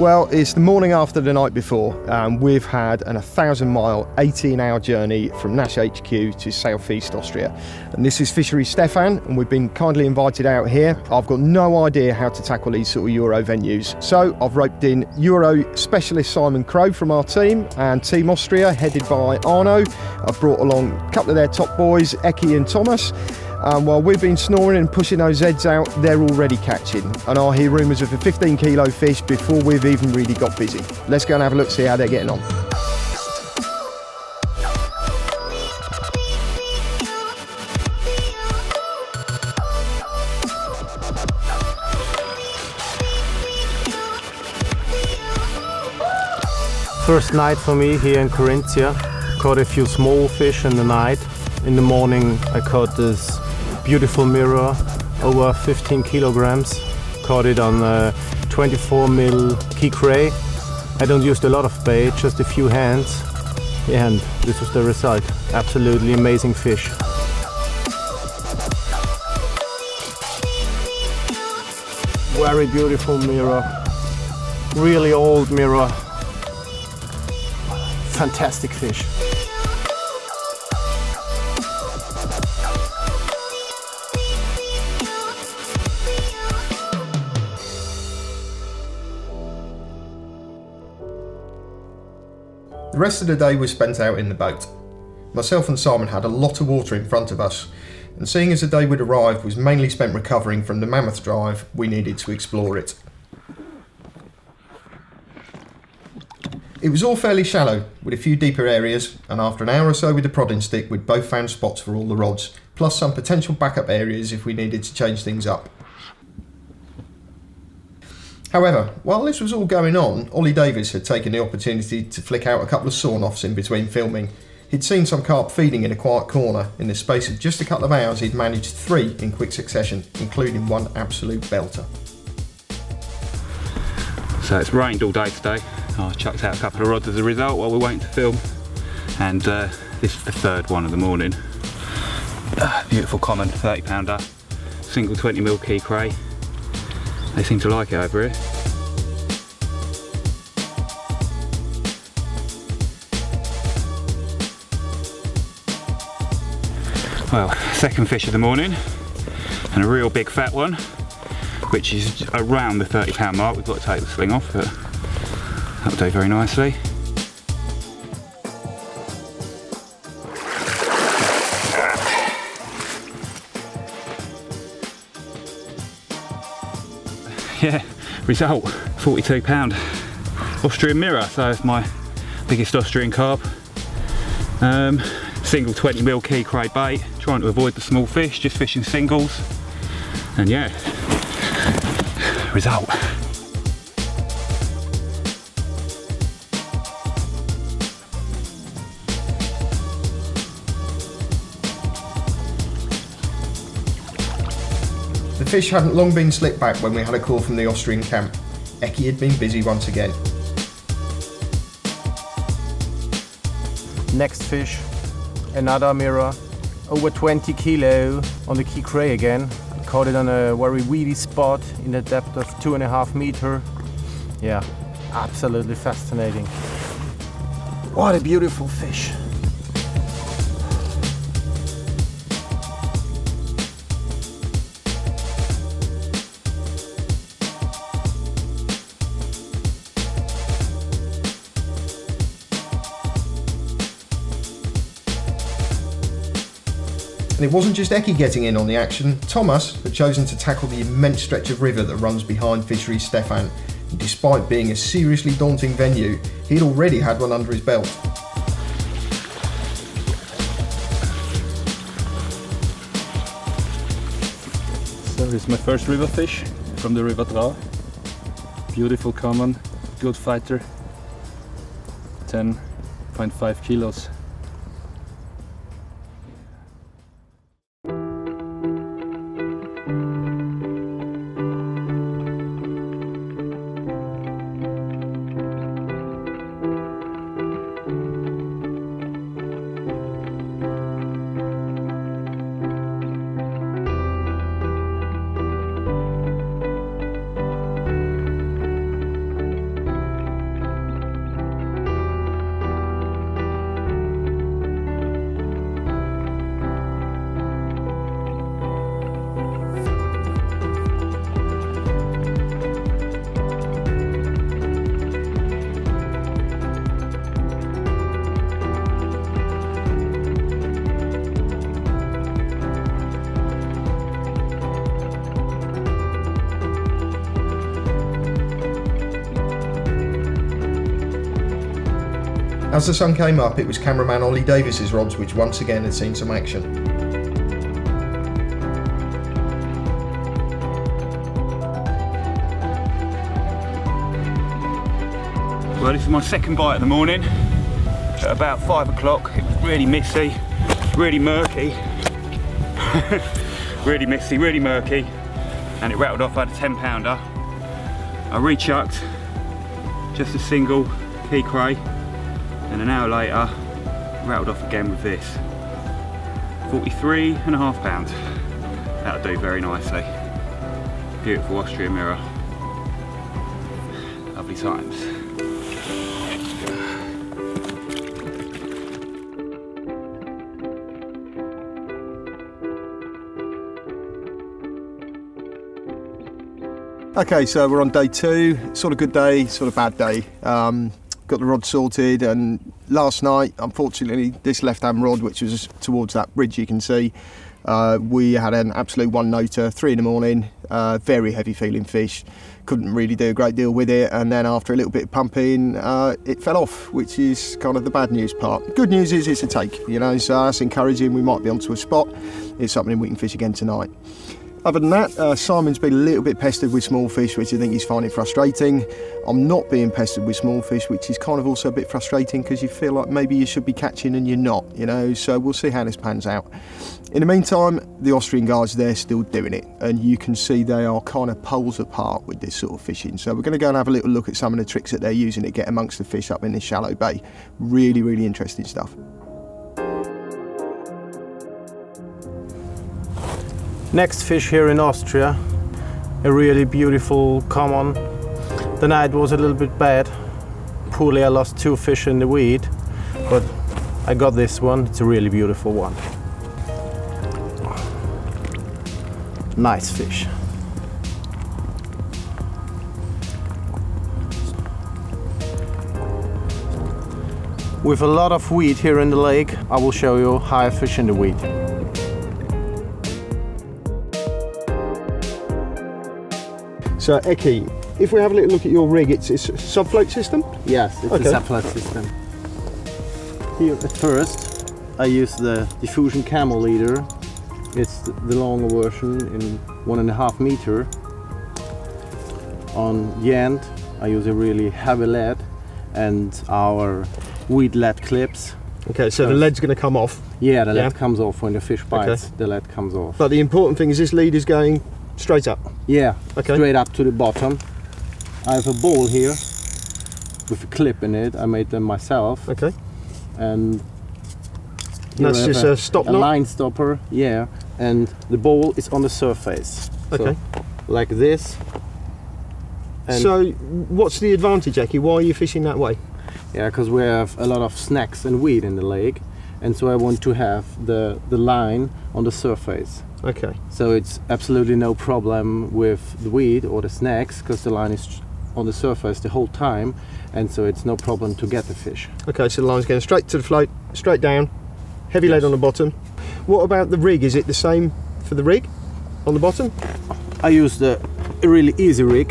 Well, it's the morning after the night before. We've had an 1,000-mile, 18-hour journey from Nash HQ to southeast Austria. And this is Fisheries Stefan, and we've been kindly invited out here. I've got no idea how to tackle these sort of Euro venues. So I've roped in Euro specialist Simon Crow from our team and Team Austria, headed by Arno. I've brought along a couple of their top boys, Eki and Thomas. While we've been snoring and pushing those Zeds out, they're already catching. And I hear rumours of a 15-kilo fish before we've even really got busy. Let's go and have a look, see how they're getting on. First night for me here in Carinthia. Caught a few small fish in the night. In the morning I caught this beautiful mirror, over 15 kilograms. Caught it on a 24mm key cray. I don't use a lot of bait, just a few hands. And this was the result. Absolutely amazing fish. Very beautiful mirror. Really old mirror. Fantastic fish. The rest of the day was spent out in the boat. Myself and Simon had a lot of water in front of us, and seeing as the day we'd arrived was mainly spent recovering from the mammoth drive, we needed to explore it. It was all fairly shallow, with a few deeper areas, and after an hour or so with the prodding stick we'd both found spots for all the rods, plus some potential backup areas if we needed to change things up. However, while this was all going on, Ollie Davis had taken the opportunity to flick out a couple of sawn-offs in between filming. He'd seen some carp feeding in a quiet corner. In the space of just a couple of hours he'd managed 3 in quick succession, including one absolute belter. So it's rained all day today. I chucked out a couple of rods as a result while we're waiting to film. And this is the third one of the morning. Beautiful common 30-pounder, single 20mm key cray. They seem to like it over here. Well, second fish of the morning, and a real big fat one, which is around the 30-pound mark. We've got to take the sling off, but that'll do very nicely. Yeah, result, 42-pound Austrian mirror, so it's my biggest Austrian carp. Single 20mm key cray bait, trying to avoid the small fish, just fishing singles, and yeah, result. The fish hadn't long been slipped back when we had a call from the Austrian camp. Eki had been busy once again. Next fish, another mirror, over 20 kilo on the key cray again. Caught it on a very weedy spot in a depth of 2.5 meters. Yeah, absolutely fascinating. What a beautiful fish. And it wasn't just Eki getting in on the action. Thomas had chosen to tackle the immense stretch of river that runs behind Fisheries Stefan. And despite being a seriously daunting venue, he'd already had one under his belt. So this is my first river fish from the river Drau. Beautiful common, good fighter, 10.5 kilos. As the sun came up, it was cameraman Colin Davidson's rods which once again had seen some action. Well, this is my second bite of the morning. At about 5 o'clock, it was really misty, really murky. Really misty, really murky. And it rattled off. I had a 10-pounder. I rechucked just a single key cray, and an hour later, rattled off again with this. 43.5 pounds. That'll do very nicely. Beautiful Austrian mirror. Lovely times. Okay, so we're on day 2, sort of good day, sort of bad day. Got the rod sorted, and last night, unfortunately, this left-hand rod, which was towards that bridge you can see, we had an absolute one-noter, 3 in the morning, very heavy feeling fish. Couldn't really do a great deal with it, and then after a little bit of pumping, it fell off, which is kind of the bad news part. Good news is it's a take, you know, so that's encouraging. We might be onto a spot. It's something we can fish again tonight. Other than that, Simon's been a little bit pestered with small fish, which I think he's finding frustrating. I'm not being pestered with small fish, which is kind of also a bit frustrating because you feel like maybe you should be catching and you're not, you know, so we'll see how this pans out. In the meantime, the Austrian guys, they're still doing it, and you can see they are kind of poles apart with this sort of fishing. So we're going to go and have a little look at some of the tricks that they're using to get amongst the fish up in this shallow bay. Really, really interesting stuff. Next fish here in Austria, a really beautiful common. The night was a little bit bad. Poorly I lost 2 fish in the weed, but I got this one. It's a really beautiful one. Nice fish. With a lot of weed here in the lake, I will show you how I fish in the weed. So Eki, if we have a little look at your rig, it's a sub-float system? Yes, it's okay. a sub-float system. Here at first, I use the diffusion camel leader. It's the longer version in 1.5 meter. On the end, I use a really heavy lead and our weed lead clips. Okay, so the lead's going to come off? Yeah, the lead comes off when the fish bites. Okay. The lead comes off. But the important thing is this lead is going straight up? Yeah, okay. Straight up to the bottom. I have a ball here with a clip in it. I made them myself. Okay. And that's just a stop knot? A line stopper, yeah. And the ball is on the surface. Okay. So, like this. And so what's the advantage, Eki? Why are you fishing that way? Yeah, because we have a lot of snacks and weed in the lake, and so I want to have the line on the surface. Okay. So it's absolutely no problem with the weed or the snacks, because the line is on the surface the whole time, and so it's no problem to get the fish. Okay, so the line's going straight to the float, straight down, heavy lead on the bottom. What about the rig? Is it the same for the rig on the bottom? I used a really easy rig,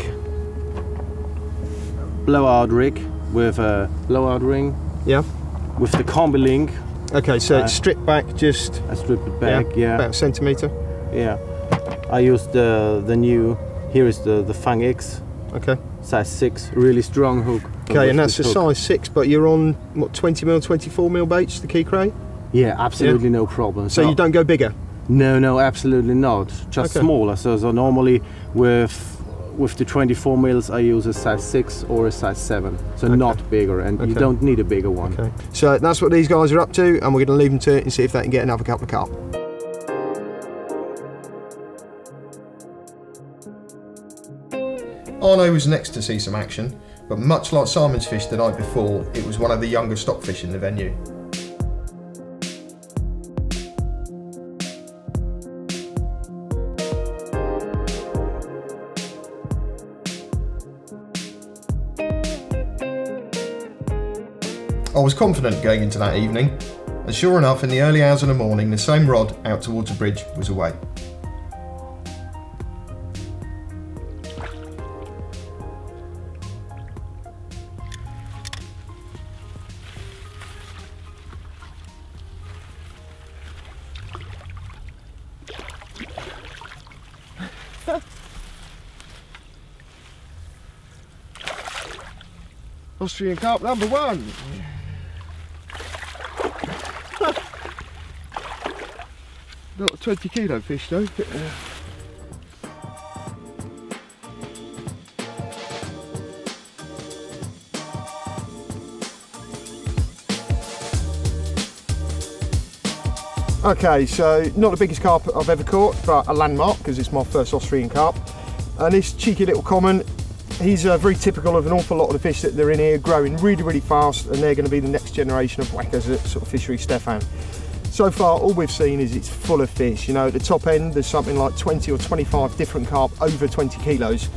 blowout rig with a blowout ring. Yeah. With the combi link. Okay, so it's stripped back just... I stripped it back, yeah. About a centimetre. Yeah. I used the new, here is the Fang X. Okay. Size 6, really strong hook. Okay, and that's a size 6, but you're on, what, 20mm, 24mm baits, the key cray? Yeah, absolutely no problem. So you don't go bigger? No, absolutely not. Just smaller. So normally with the 24 mils I use a size 6 or a size 7. So not bigger, and you don't need a bigger one. Okay. So that's what these guys are up to, and we're going to leave them to it and see if they can get another couple of carp. Arno was next to see some action, but much like Simon's fish the night before, it was one of the younger stockfish in the venue. I was confident going into that evening, and sure enough, in the early hours of the morning, the same rod out towards the bridge was away. Austrian carp number one. Not a 20 kilo fish though. But, Okay, so not the biggest carp I've ever caught, but a landmark because it's my first Austrian carp. And this cheeky little common, he's very typical of an awful lot of the fish that they're in here, growing really, really fast, and they're going to be the next generation of whackers at sort of Fishery Stefan. So far, all we've seen is it's full of fish. You know, at the top end, there's something like 20 or 25 different carp over 20 kilos.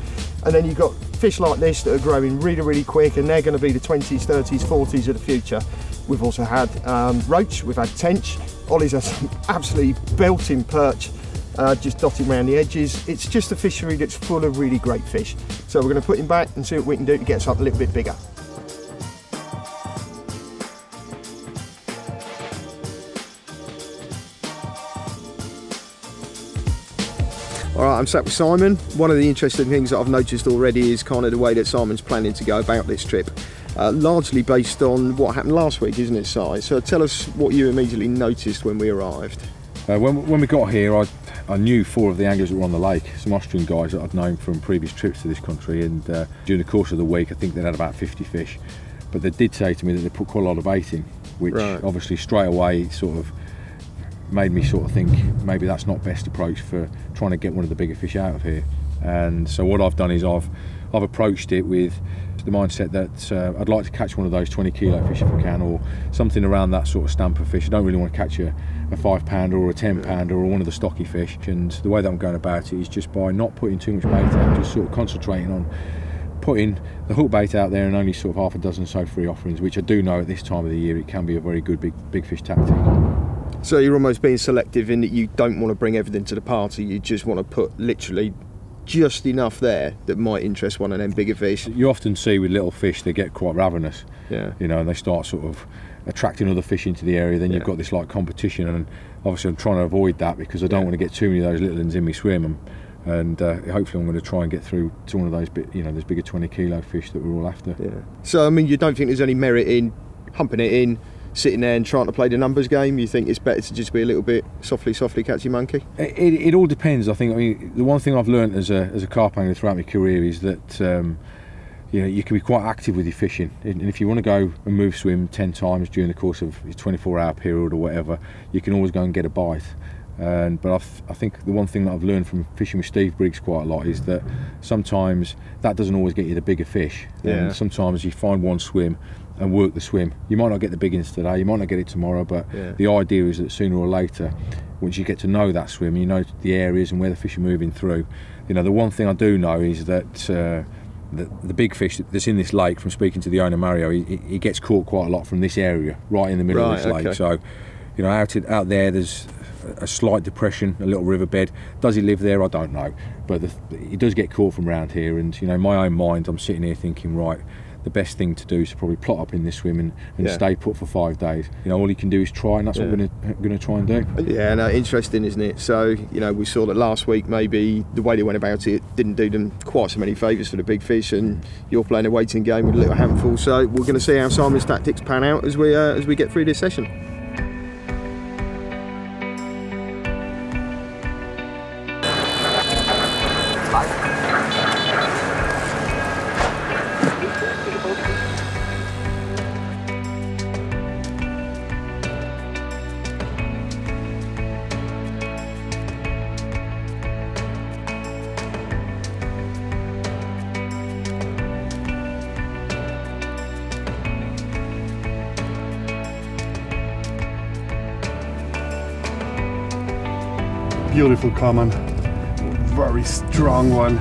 And then you've got fish like this that are growing really, really quick, and they're going to be the 20s, 30s, 40s of the future. We've also had roach, we've had tench. Ollie's had some absolutely belting perch, just dotting around the edges. It's just a fishery that's full of really great fish. So we're going to put him back and see what we can do to get something a little bit bigger. All right, I'm sat with Simon. One of the interesting things that I've noticed already is kind of the way that Simon's planning to go about this trip. Largely based on what happened last week, isn't it, Si? So tell us what you immediately noticed when we arrived. When we got here, I knew 4 of the anglers that were on the lake, some Austrian guys that I'd known from previous trips to this country, and during the course of the week I think they'd had about 50 fish. But they did say to me that they put quite a lot of bait in, which obviously straight away sort of made me sort of think maybe that's not best approach for trying to get one of the bigger fish out of here. And so what I've done is I've approached it with the mindset that I'd like to catch one of those 20 kilo fish if I can, or something around that sort of stamp of fish. I don't really want to catch a 5 pounder or a 10 pounder or one of the stocky fish, and the way that I'm going about it is just by not putting too much bait out, just sort of concentrating on putting the hook bait out there and only sort of half a dozen so free offerings, which I do know at this time of the year it can be a very good big fish tactic. So you're almost being selective in that you don't want to bring everything to the party, you just want to put literally just enough there that might interest one of them bigger fish. You often see with little fish they get quite ravenous, you know, and they start sort of attracting other fish into the area. Then you've got this like competition, and obviously I'm trying to avoid that because I don't want to get too many of those little ones in my swim, and hopefully I'm going to try and get through to one of those those bigger 20 kilo fish that we're all after. So I mean, you don't think there's any merit in humping it in, sitting there and trying to play the numbers game? You think it's better to just be a little bit softly catch your monkey? It all depends. I mean, the one thing I've learned as a carp angler throughout my career is that you can be quite active with your fishing, and if you want to go and move swim 10 times during the course of your 24-hour period or whatever, you can always go and get a bite. But I think the one thing that I've learned from fishing with Steve Briggs quite a lot is that sometimes that doesn't always get you the bigger fish. And sometimes you find one swim and work the swim. You might not get the big ones today, you might not get it tomorrow, but the idea is that sooner or later, once you get to know that swim, you know the areas and where the fish are moving through. You know, the one thing I do know is that the big fish that's in this lake, from speaking to the owner Mario, he gets caught quite a lot from this area, right in the middle of this lake. So, you know, out there there's a slight depression, a little riverbed. Does he live there? I don't know, but he does get caught from around here. And you know, in my own mind, I'm sitting here thinking, right, the best thing to do is to probably plot up in this swim and stay put for 5 days. You know, all you can do is try, and that's what we're going to try and do. Yeah, no, interesting, isn't it? So, you know, we saw that last week maybe the way they went about it didn't do them quite so many favours for the big fish, and you're playing a waiting game with a little handful. So we're going to see how Simon's tactics pan out as we get through this session. Beautiful common, very strong one.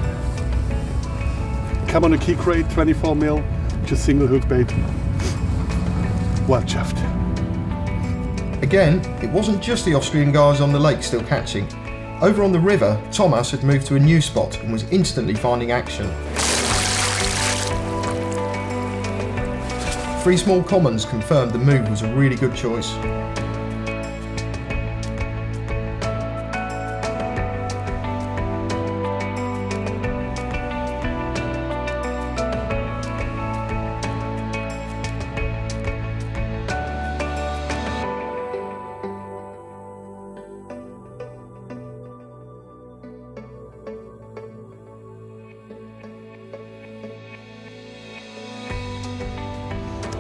Come on a key crate, 24 mil, just single hook bait. Well chuffed. Again, it wasn't just the Austrian guys on the lake still catching. Over on the river, Thomas had moved to a new spot and was instantly finding action. 3 small commons confirmed the move was a really good choice.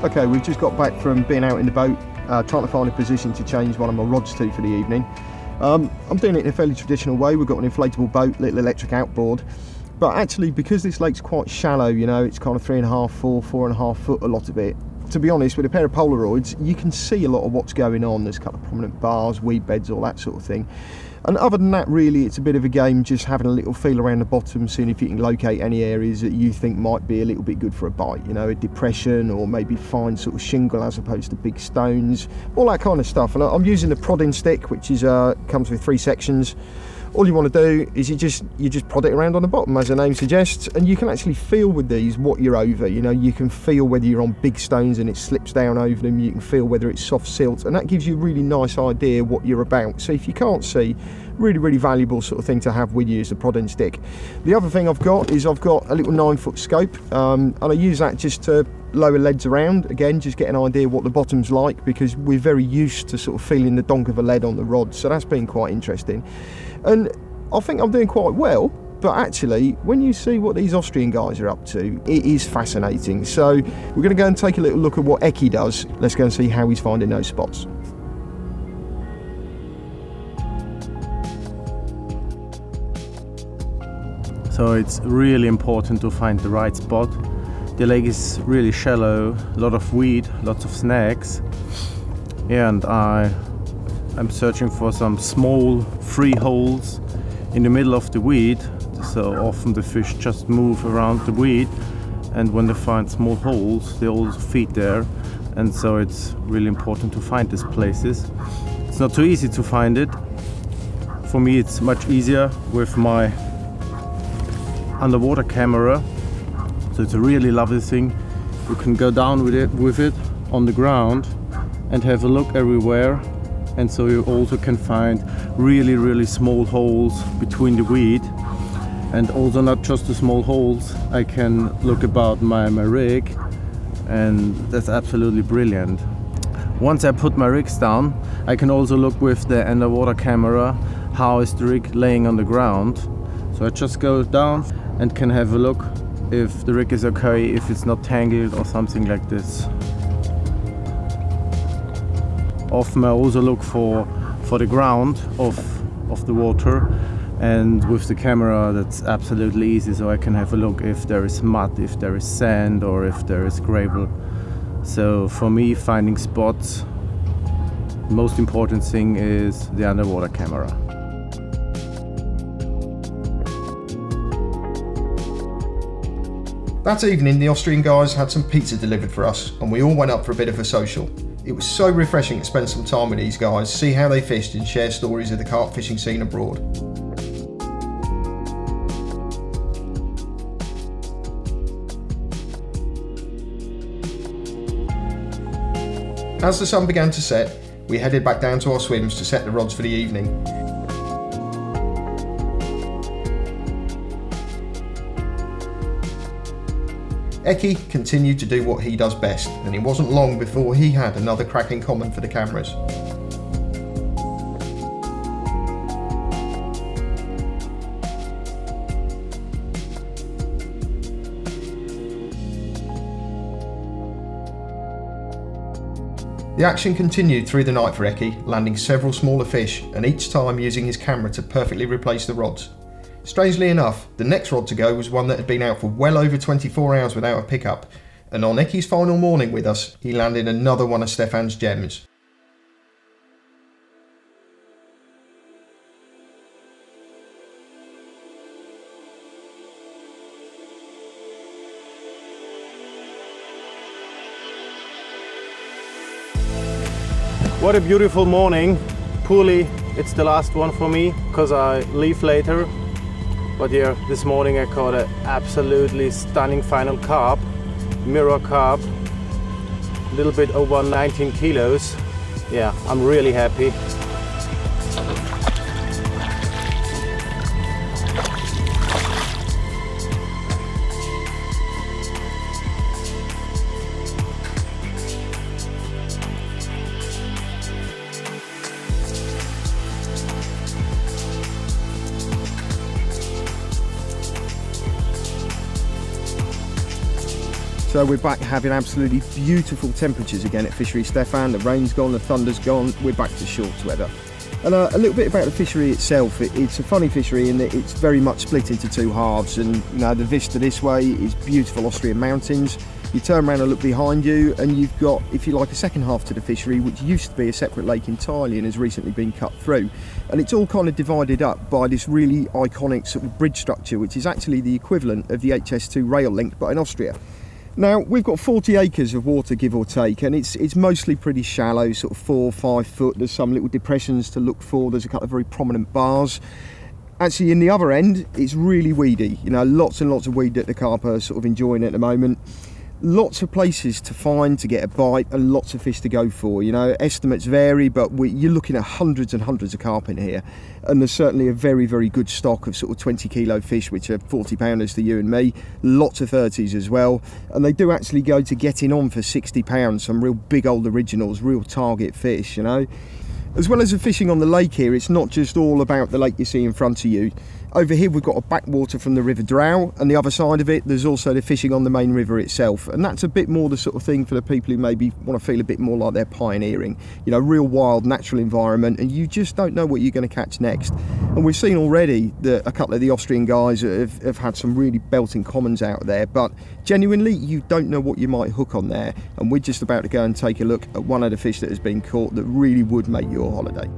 Okay, we've just got back from being out in the boat, trying to find a position to change one of my rods to for the evening. I'm doing it in a fairly traditional way. We've got an inflatable boat, little electric outboard, but actually because this lake's quite shallow, you know, it's kind of 3.5, 4.5 foot, a lot of it. To be honest, with a pair of Polaroids, you can see a lot of what's going on. There's a couple of prominent bars, weed beds, all that sort of thing. And other than that, really, it's a bit of a game just having a little feel around the bottom, seeing if you can locate any areas that you think might be a little bit good for a bite, you know, a depression, or maybe find sort of shingle as opposed to big stones, all that kind of stuff. And I'm using the prodding stick, which is comes with 3 sections. All you want to do is you just prod it around on the bottom, as the name suggests, and you can actually feel with these what you're over. You know, you can feel whether you're on big stones and it slips down over them. You can feel whether it's soft silt, and that gives you a really nice idea what you're about. So if you can't see, really valuable sort of thing to have with you is the prodding stick. The other thing I've got is I've got a little 9-foot scope, and I use that just to lower leads around, again just get an idea what the bottom's like, because we're very used to sort of feeling the donk of a lead on the rod, so that's been quite interesting. And I think I'm doing quite well, but actually when you see what these Austrian guys are up to, it is fascinating. So we're going to go and take a little look at what Eki does. Let's go and see how he's finding those spots. So it's really important to find the right spot. The lake is really shallow, a lot of weed, lots of snags, and I'm searching for some small free holes in the middle of the weed. So often the fish just move around the weed, and when they find small holes they all feed there, and so it's really important to find these places. It's not too easy to find it. For me it's much easier with my underwater camera, so it's a really lovely thing. You can go down with it on the ground and have a look everywhere, and so you also can find really small holes between the weed, and also not just the small holes. I can look about my rig, and that's absolutely brilliant. Once I put my rigs down, I can also look with the underwater camera how is the rig laying on the ground. So I just go down and can have a look if the rig is okay, if it's not tangled or something like this. Often I also look for the ground of the water, and with the camera that's absolutely easy, so I can have a look if there is mud, if there is sand, or if there is gravel. So for me, finding spots, the most important thing is the underwater camera. That evening, the Austrian guys had some pizza delivered for us, and we all went up for a bit of a social. It was so refreshing to spend some time with these guys, see how they fished and share stories of the carp fishing scene abroad. As the sun began to set, we headed back down to our swims to set the rods for the evening. Eki continued to do what he does best, and it wasn't long before he had another cracking comment for the cameras. The action continued through the night for Eki, landing several smaller fish, and each time using his camera to perfectly replace the rods. Strangely enough, the next rod to go was one that had been out for well over 24 hours without a pickup, and on Eki's final morning with us, he landed another one of Stefan's gems. What a beautiful morning. Poorly, it's the last one for me because I leave later. But yeah, this morning I caught an absolutely stunning final carp, mirror carp, a little bit over 19 kilos. Yeah, I'm really happy. So we're back having absolutely beautiful temperatures again at Fishery Stefan. The rain's gone, the thunder's gone, we're back to shorts weather. And a little bit about the fishery itself. It's a funny fishery in that it's very much split into two halves, and you know, the vista this way is beautiful Austrian mountains. You turn around and look behind you and you've got, if you like, a second half to the fishery which used to be a separate lake entirely and has recently been cut through, and it's all kind of divided up by this really iconic sort of bridge structure which is actually the equivalent of the HS2 rail link but in Austria. Now we've got 40 acres of water, give or take, and it's mostly pretty shallow, sort of 4 or 5 foot. There's some little depressions to look for, there's a couple of very prominent bars. Actually in the other end it's really weedy, you know, lots and lots of weed that the carp are sort of enjoying at the moment. Lots of places to find to get a bite and lots of fish to go for. You know, estimates vary, but you're looking at hundreds and hundreds of carp in here, and there's certainly a very, very good stock of sort of 20 kilo fish which are 40 pounders to you and me, lots of 30s as well, and they do actually go to getting on for 60 pounds, some real big old originals, real target fish, you know. As well as the fishing on the lake here, it's not just all about the lake you see in front of you. Over here we've got a backwater from the River Drow, and the other side of it there's also the fishing on the main river itself, and that's a bit more the sort of thing for the people who maybe want to feel a bit more like they're pioneering. You know, real wild natural environment, and you just don't know what you're going to catch next. And we've seen already that a couple of the Austrian guys have had some really belting commons out there, but genuinely you don't know what you might hook on there, and we're just about to go and take a look at one of the fish that has been caught that really would make your holiday.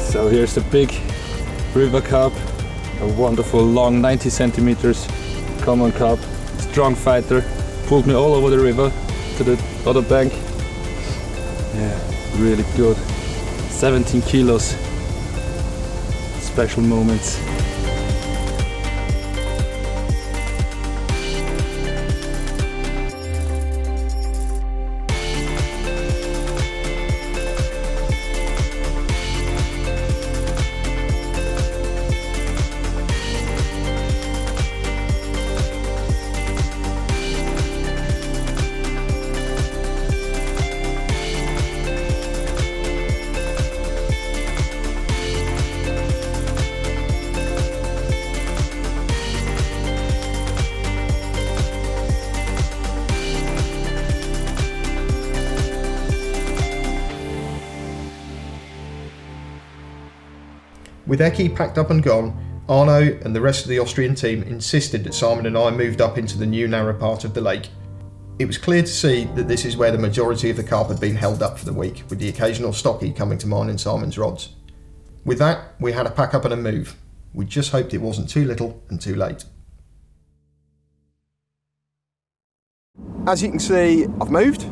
So here's the big river carp, a wonderful long 90 centimeters common carp, strong fighter, pulled me all over the river to the other bank. Yeah, really good. 17 kilos, special moments. With Eki packed up and gone, Arno and the rest of the Austrian team insisted that Simon and I moved up into the new narrow part of the lake. It was clear to see that this is where the majority of the carp had been held up for the week, with the occasional stocky coming to mine in Simon's rods. With that, we had a pack up and a move. We just hoped it wasn't too little and too late. As you can see, I've moved.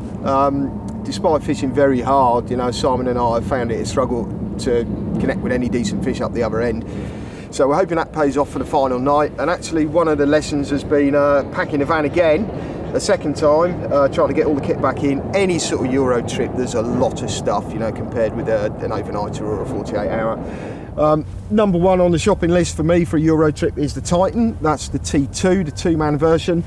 Despite fishing very hard, you know, Simon and I have found it a struggle to connect with any decent fish up the other end. So we're hoping that pays off for the final night. And actually one of the lessons has been packing the van again, a second time, trying to get all the kit back in. Any sort of Euro trip, there's a lot of stuff, you know, compared with an overnighter or a 48 hour. Number one on the shopping list for me for a Euro trip is the Titan. That's the T2, the 2-man version.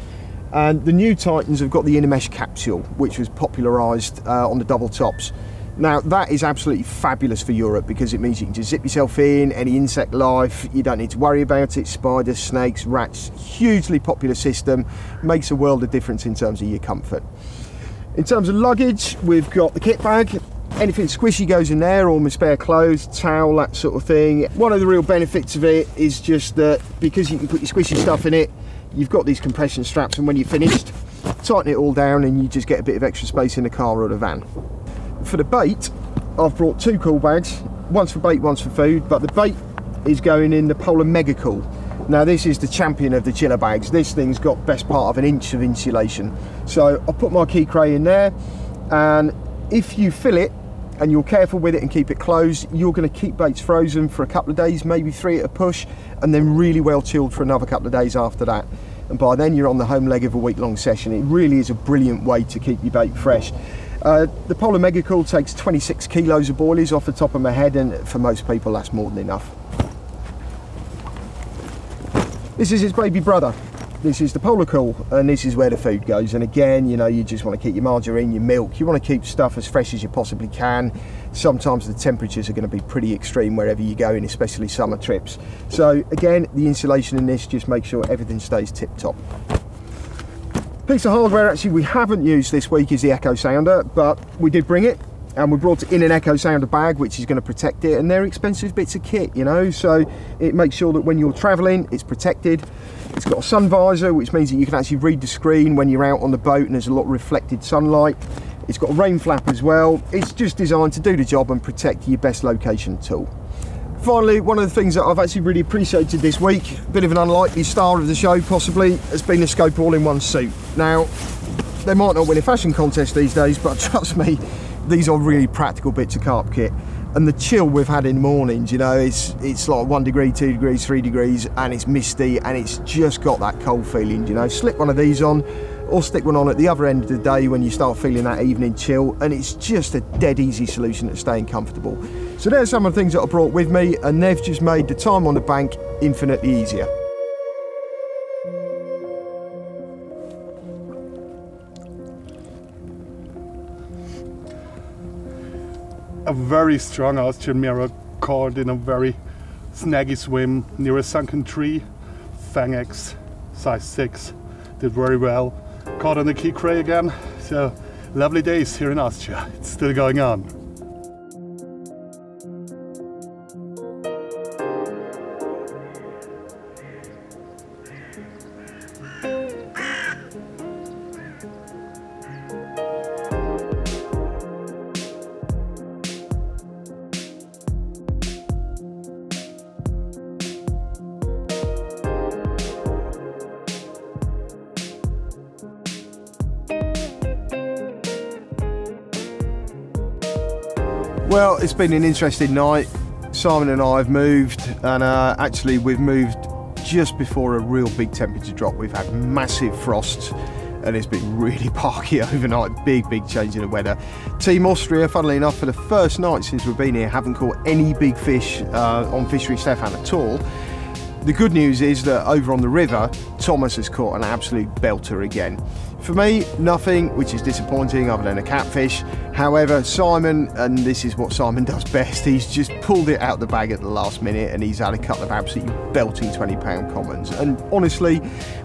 And the new Titans have got the inner mesh capsule, which was popularised on the double tops. Now that is absolutely fabulous for Europe because it means you can just zip yourself in, any insect life, you don't need to worry about it, spiders, snakes, rats, hugely popular system, makes a world of difference in terms of your comfort. In terms of luggage, we've got the kit bag, anything squishy goes in there, all my spare clothes, towel, that sort of thing. One of the real benefits of it is just that because you can put your squishy stuff in it, you've got these compression straps, and when you're finished, tighten it all down and you just get a bit of extra space in the car or the van. For the bait, I've brought 2 cool bags, one's for bait, one's for food, but the bait is going in the Polar Mega Cool. Now this is the champion of the chiller bags. This thing's got best part of an inch of insulation. So I'll put my key cray in there, and if you fill it and you're careful with it and keep it closed, you're going to keep baits frozen for a couple of days, maybe 3 at a push, and then really well chilled for another couple of days after that. And by then you're on the home leg of a week-long session. It really is a brilliant way to keep your bait fresh. The Polar Mega Cool takes 26 kilos of boilies off the top of my head, and for most people that's more than enough. This is its baby brother. This is the Polar Cool, and this is where the food goes. And again, you know, you just want to keep your margarine, your milk, you want to keep stuff as fresh as you possibly can. Sometimes the temperatures are going to be pretty extreme wherever you're going, especially summer trips. So again, the insulation in this just makes sure everything stays tip top. Piece of hardware actually we haven't used this week is the Echo Sounder, but we did bring it, and we brought it in an Echo Sounder bag, which is going to protect it, and they're expensive bits of kit, you know, so it makes sure that when you're traveling it's protected. It's got a sun visor, which means that you can actually read the screen when you're out on the boat and there's a lot of reflected sunlight. It's got a rain flap as well. It's just designed to do the job and protect your best location tool. Finally, one of the things that I've actually really appreciated this week, a bit of an unlikely star of the show possibly, has been a Scope all-in-one suit. Now, they might not win a fashion contest these days, but trust me, these are really practical bits of carp kit. And the chill we've had in the mornings, you know, it's like 1 degree, 2 degrees, 3 degrees, and it's misty, and it's just got that cold feeling, you know. Slip one of these on, or stick one on at the other end of the day when you start feeling that evening chill, and it's just a dead easy solution to staying comfortable. So there's some of the things that I brought with me, and they've just made the time on the bank infinitely easier. A very strong Austrian mirror caught in a very snaggy swim near a sunken tree. Fang X, size 6, did very well. Caught on the key cray again, so lovely days here in Austria. It's still going on. Well, it's been an interesting night. Simon and I have moved, and actually we've moved just before a real big temperature drop. We've had massive frosts and it's been really parky overnight. Big change in the weather. Team Austria, funnily enough, for the first night since we've been here, haven't caught any big fish on Fishery Stefan at all. The good news is that over on the river, Thomas has caught an absolute belter again. For me, nothing, which is disappointing, other than a catfish. However, Simon, and this is what Simon does best, he's just pulled it out the bag at the last minute, and he's had a couple of absolutely belting 20-pound commons. And honestly,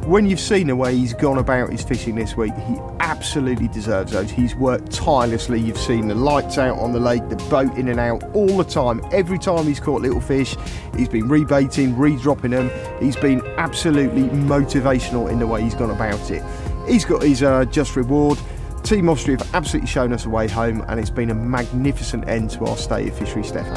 when you've seen the way he's gone about his fishing this week, he absolutely deserves those. He's worked tirelessly. You've seen the lights out on the lake, the boat in and out all the time. Every time he's caught little fish, he's been rebaiting, redropping them. He's been absolutely motivational in the way he's gone about it. He's got his just reward. Team Austria have absolutely shown us a way home, and it's been a magnificent end to our stay at Fishery Stefan.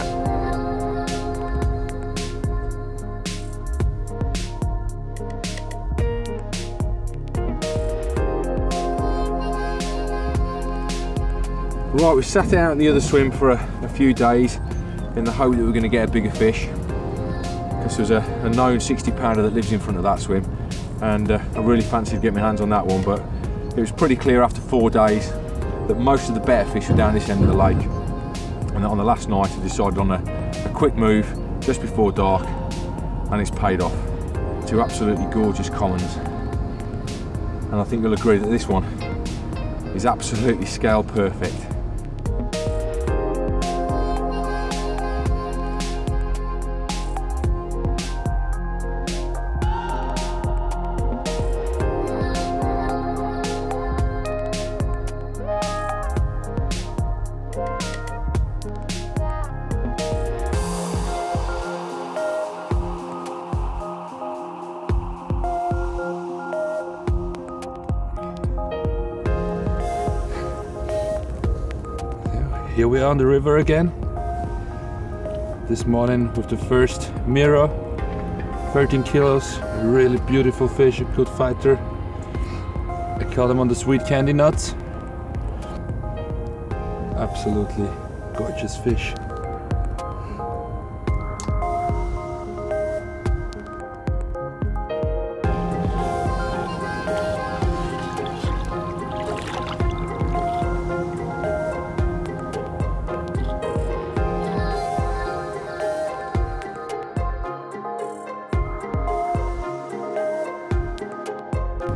Right, we sat out in the other swim for a few days in the hope that we were going to get a bigger fish, because there's a known 60-pounder that lives in front of that swim, and I really fancied getting my hands on that one, but it was pretty clear after 4 days that most of the better fish were down this end of the lake. And on the last night I decided on a quick move just before dark, and it's paid off. 2 absolutely gorgeous commons, and I think you'll agree that this one is absolutely scale perfect. Here we are on the river again. This morning with the first mirror, 13 kilos, a really beautiful fish, a good fighter. I caught him on the sweet candy nuts. Absolutely Gorgeous fish.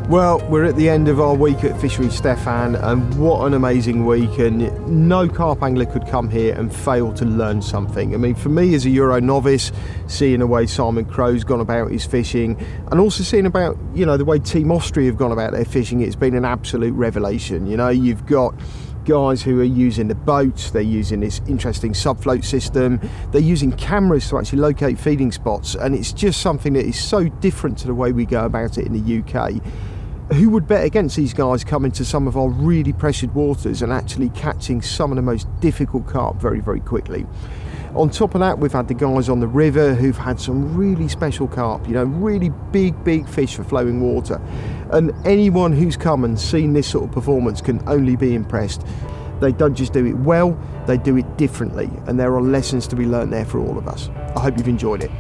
Well, we're at the end of our week at Fishery Stefan, and what an amazing week, and no carp angler could come here and fail to learn something. I mean, for me as a Euro novice, seeing the way Simon Crow's gone about his fishing, and also seeing about, you know, the way Team Austria have gone about their fishing, it's been an absolute revelation. You know, you've got guys who are using the boats, they're using this interesting subfloat system, they're using cameras to actually locate feeding spots, and it's just something that is so different to the way we go about it in the UK. Who would bet against these guys coming to some of our really pressured waters and actually catching some of the most difficult carp very, very quickly? On top of that, we've had the guys on the river who've had some really special carp, you know, really big fish for flowing water. And anyone who's come and seen this sort of performance can only be impressed. They don't just do it well, they do it differently, and there are lessons to be learnt there for all of us. I hope you've enjoyed it.